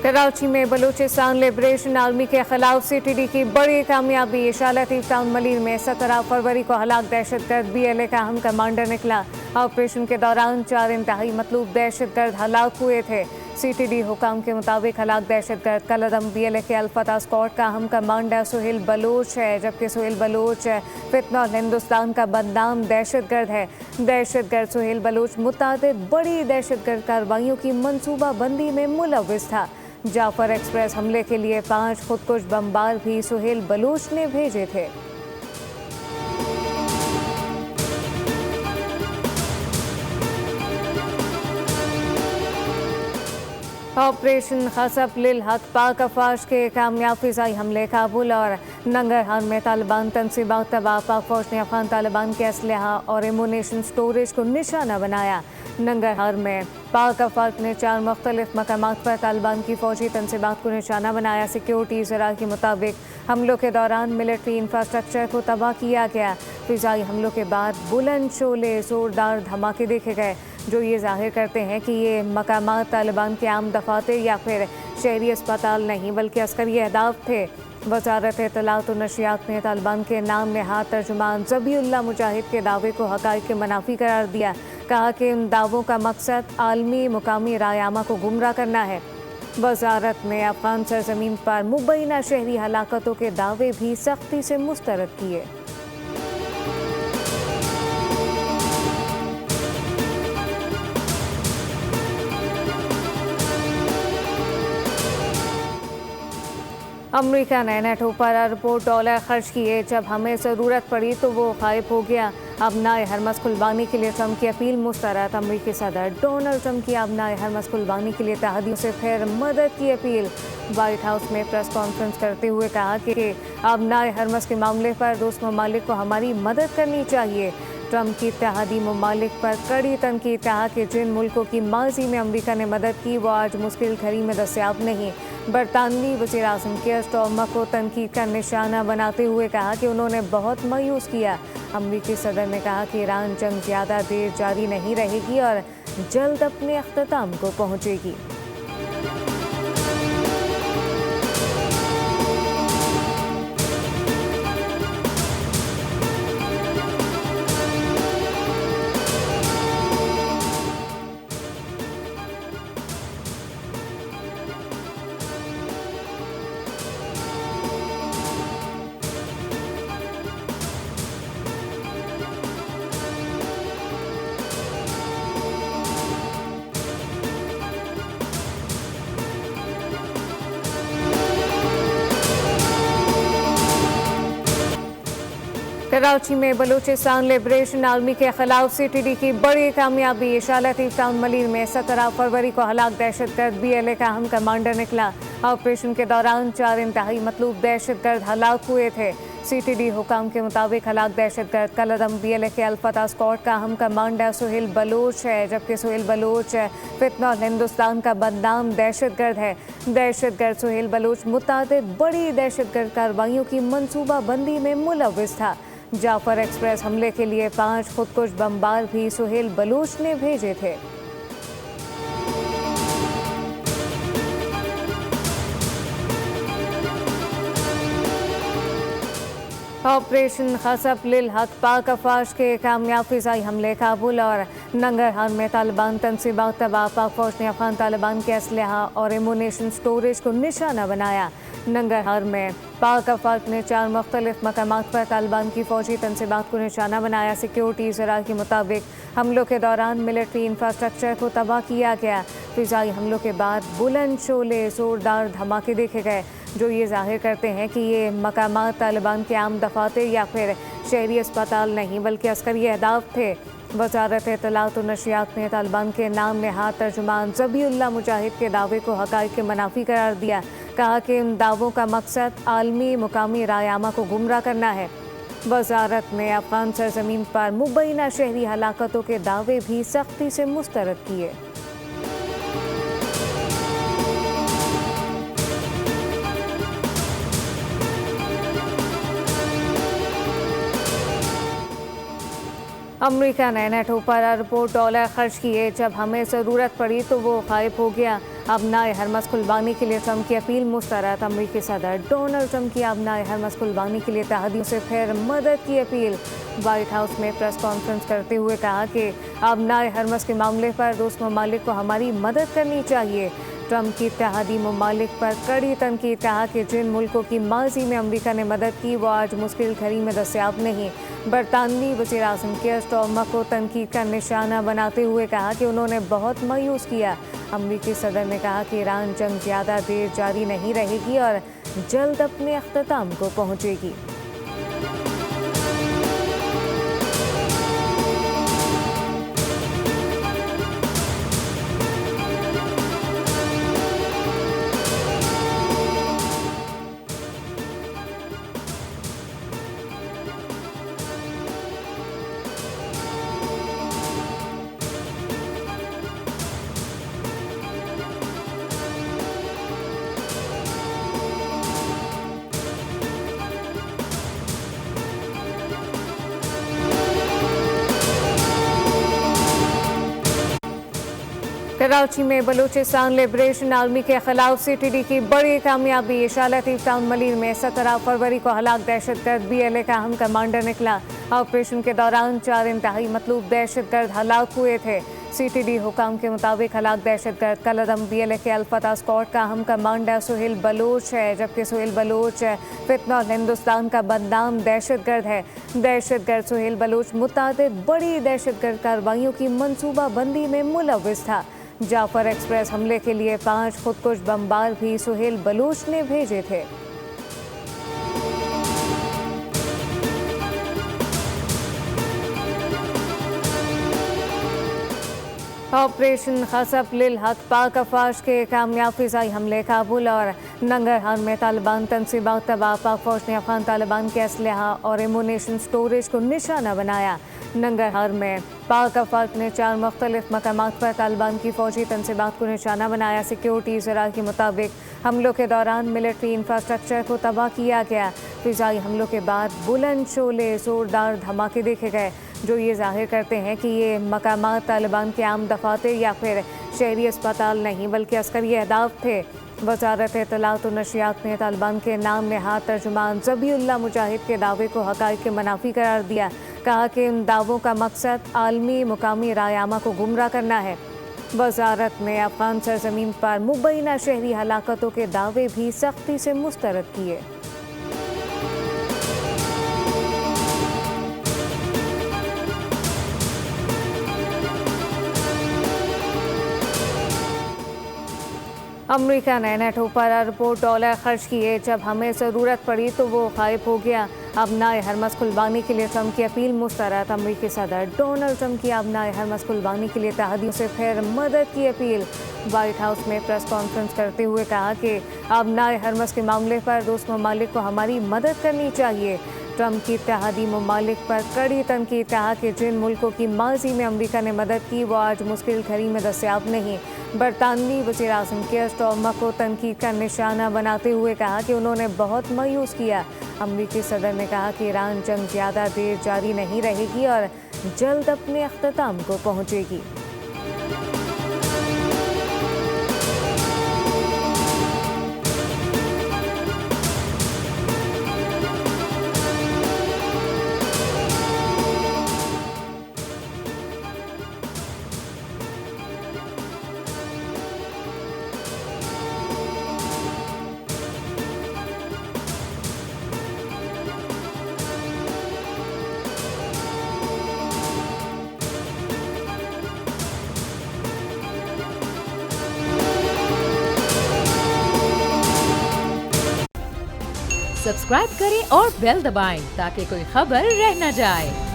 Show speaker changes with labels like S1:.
S1: कराची में Balochistan liberation army के खिलाफ सीटीडी की बड़ी कामयाबी। लतीफ टाउन मलिर में 17 फरवरी को हलाक दहशतगर्द बीएलए का अहम कमांडर निकला। ऑपरेशन के दौरान 4 इंतहाई मतलूब दहशतगर्द हलाक हुए थे। सीटीडी हुकाम के मुताबिक हलाक दहशतगर्द कलदम बीएलए के अल्फता स्क्वाड का अहम कमांडर सुहेल बलोच है, जबकि सुहेल बलोच फितना हिंदुस्तान का बदनाम दहशतगर्द है। दहशतगर्द सुहेल बलोच मुतादिद बड़ी दहशतगर्द कार्रवाइयों की मनसूबाबंदी में मुलव्विस था। जाफर एक्सप्रेस हमले के लिए 5 खुदकुश बमबार भी सुहेल बलोच ने भेजे थे। ऑपरेशन खसफ लिल हक पाक अफवाज के कामयाब फिजाई हमले काबुल और नंगरहार में तालिबान तनसीबात तबाह। पाक फौज ने अफगान तालिबान के असलहा और एमुनेशन स्टोरेज को निशाना बनाया। नंगरहार में पाक अफवाज ने 4 मुख्तलिफ मकामात पर तालिबान की फौजी तनसीबात को निशाना बनाया। सिक्योरिटी ज़रा के मुताबिक हमलों के दौरान मिलिट्री इंफ्रास्ट्रक्चर को तबाह किया गया। फिजाई हमलों के बाद बुलंद शोले जोरदार धमाके देखे गए, जो ये जाहिर करते हैं कि ये मकामात तालिबान के आम दफातर या फिर शहरी अस्पताल नहीं बल्कि अस्करी अहदाफ थे। वजारत इत्तलात और नशियात ने तालिबान के नाम नहाद तर्जुमान ज़बीउल्लाह मुजाहिद के दावे को हक़ाइक़ के मुनाफी करार दिया। कहा कि इन दावों का मकसद आलमी मुकामी रायआमा को गुमराह करना है। वजारत ने अफगान सरजमीन पर मुबैना शहरी हलाकतों के दावे भी सख्ती से मुस्तरद किए। अमेरिका ने नेटो पर अरबों डॉलर खर्च किए, जब हमें ज़रूरत पड़ी तो वो गायब हो गया। अबनाए हरमस कुर्बानी के लिए ट्रंप की अपील मुस्तरद। अमेरिकी सदर डोनाल्ड ट्रंप की अबनाए हरमस कुर्बानी के लिए तहदियों से फिर मदद की अपील। व्हाइट हाउस में प्रेस कॉन्फ्रेंस करते हुए कहा कि अबनाए हरमस के मामले पर दोस्त ममालिक को हमारी मदद करनी चाहिए। ट्रंप की इत्तेहादी ममालिक पर कड़ी तनकीद। कहा कि जिन मुल्कों की माजी में अमेरिका ने मदद की वो आज मुश्किल घड़ी में दस्तयाब नहीं। बरतानवी वज़ीर आज़म कियर स्टारमर को तनकीद का निशाना बनाते हुए कहा कि उन्होंने बहुत मायूस किया। अमेरिकी सदर ने कहा कि ईरान जंग ज़्यादा देर जारी नहीं रहेगी और जल्द अपने अख्ताम को पहुँचेगी। कराची में बलूचिस्तान लिबरेशन आर्मी के खिलाफ सीटीडी की बड़ी कामयाबी। लतीफ टाउन मलिर में 17 फरवरी को हलाक दहशतगर्द बीएलए का अहम कमांडर निकला। ऑपरेशन के दौरान 4 इंतहाई मतलूब दहशतगर्द हलाक हुए थे। सीटीडी हुकाम के मुताबिक हलाक दहशतगर्द कलदम बीएलए के अल्फता स्क्वाड का अहम कमांडर सुहेल बलोच है, जबकि सुहेल बलोच फितना हिंदुस्तान का बदनाम दहशतगर्द है। दहशतगर्द सुहेल बलोच मुतादिद बड़ी दहशतगर्द कार्रवाइयों की मनसूबाबंदी में मुलव्विस था। जाफर एक्सप्रेस हमले के लिए 5 खुदकुश बमबार भी सुहेल बलोच ने भेजे थे। ऑपरेशन खसफ लिल हक पाक अफवाज के कामयाब फिजाई हमले काबुल और नंगरहार में तालिबान तनसीबात तबाह। पाक फौज ने अफगान तालिबान के असलहा और एमुनेशन स्टोरेज को निशाना बनाया। नंगरहार में पाक अफवाज ने 4 मुख्तलिफ मकामात पर तालिबान की फौजी तनसीबात को निशाना बनाया। सिक्योरिटी ज़रा के मुताबिक हमलों के दौरान मिलिट्री इंफ्रास्ट्रक्चर को तबाह किया गया। फिजाई हमलों के बाद बुलंद शोले जोरदार धमाके देखे गए, जो ये जाहिर करते हैं कि ये मकामात तालिबान के आम दफातर या फिर शहरी अस्पताल नहीं बल्कि अस्करी अहदाफ थे। वजारत इत्तलात और नशियात ने तालिबान के नाम नहाद तर्जुमान ज़बीउल्लाह मुजाहिद के दावे को हक़ाइक़ के मुनाफी करार दिया। कहा कि इन दावों का मकसद आलमी मुकामी रायआमा को गुमराह करना है। वजारत ने अफगान सरजमीन पर मुबैना शहरी हलाकतों के दावे भी सख्ती से मुस्तरद किए। अमेरिका ने नेटो पर अरबों डॉलर खर्च किए, जब हमें ज़रूरत पड़ी तो वो गायब हो गया। अबनाए हरमस कुर्बानी के लिए ट्रंप की अपील मुस्तरद। अमरीकी सदर डोनाल्ड ट्रंप की अबनाए हरमस कुर्बानी के लिए तहदियों से फिर मदद की अपील। व्हाइट हाउस में प्रेस कॉन्फ्रेंस करते हुए कहा कि अबनाए हरमस के मामले पर दोस्त ममालिक को हमारी मदद करनी चाहिए। ट्रंप की इत्तेहादी ममालिक पर कड़ी तनकीद। कहा कि जिन मुल्कों की माजी में अमरीका ने मदद की वो आज मुश्किल घड़ी में दस्तयाब नहीं। बरतानवी वज़ीर आज़म कियर स्टारमर को तनकीद का निशाना बनाते हुए कहा कि उन्होंने बहुत मायूस किया। अमरीकी सदर ने कहा कि ईरान जंग ज़्यादा देर जारी नहीं रहेगी और जल्द अपने अख्ताम को पहुँचेगी। कराची में बलूचिस्तान लिबरेशन आर्मी के खिलाफ सीटीडी की बड़ी कामयाबी। शाह लतीफ टाउन मलिर में 17 फरवरी को हलाक दहशतगर्द BLA का अहम कमांडर निकला। ऑपरेशन के दौरान 4 इंतहाई मतलूब दहशतगर्द हलाक हुए थे। सीटीडी हुकाम के मुताबिक हलाक दहशतगर्द कलदम BLA के अल-फतह स्क्वाड का अहम कमांडर सुहेल बलोच है, जबकि सुहेल बलोच फितनौल हिंदुस्तान का बदनाम दहशतगर्द है। दहशतगर्द सुहेल बलोच मुतादिद बड़ी दहशतगर्द कार्रवाइयों की मनसूबाबंदी में मुलव्विस था। जाफर एक्सप्रेस हमले के लिए 5 खुदकुश बमबार भी सुहेल बलोच ने भेजे थे। ऑपरेशन खसफ लिल हक पाक अफवाज के कामयाब फिजाई हमले काबुल और नंगरहार में तालिबान तनसीबात तबाह। पाक फौज ने अफगान तालिबान के असलहा और एमुनेशन स्टोरेज को निशाना बनाया। नंगरहार में पाक अफवाज ने 4 मुख्तलिफ मकामात पर तालिबान की फौजी तनसीबात को निशाना बनाया। सिक्योरिटी ज़रा के मुताबिक हमलों के दौरान मिलिट्री इंफ्रास्ट्रक्चर को तबाह किया गया। फिजाई हमलों के बाद बुलंद शोले जोरदार धमाके देखे गए जो ये जाहिर करते हैं कि ये मकामात तालिबान के आम दफातर या फिर शहरी अस्पताल नहीं बल्कि अस्करी अहदाफ थे। वजारत इत्तलात और नशियात ने तालिबान के नाम नहाद तर्जुमान ज़बीउल्लाह मुजाहिद के दावे को हक़ाइक़ के मनाफी करार दिया। कहा कि इन दावों का मकसद आलमी मुकामी रायामा को गुमराह करना है। वजारत ने अफगान सरजमीन पर मुबैना शहरी हलाकतों के दावे भी सख्ती से मुस्तरद किए। अमेरिका ने नेटो पर अरबों डॉलर खर्च किए, जब हमें ज़रूरत पड़ी तो वो गायब हो गया। अबनाए हरमस कुर्बानी के लिए ट्रंप की अपील मुस्तरद। अमरीकी सदर डोनाल्ड ट्रंप की अबनाए हरमस कुर्बानी के लिए तहदियों से फिर मदद की अपील। व्हाइट हाउस में प्रेस कॉन्फ्रेंस करते हुए कहा कि अबनाए हरमस के मामले पर दोस्त ममालिक को हमारी मदद करनी चाहिए। ट्रंप की इत्तेहादी ममालिक पर कड़ी तनकीद। कहा कि जिन मुल्कों की माजी में अमरीका ने मदद की वो आज मुश्किल घड़ी में दस्तयाब नहीं। बरतानवी वज़ीर आज़म कियर स्टारमर को तनकीद का निशाना बनाते हुए कहा कि उन्होंने बहुत मायूस किया। अमरीकी सदर ने कहा कि ईरान जंग ज़्यादा देर जारी नहीं रहेगी और जल्द अपने अख्ताम को पहुँचेगी।
S2: सब्सक्राइब करें और बेल दबाएं ताकि कोई खबर रह न जाए।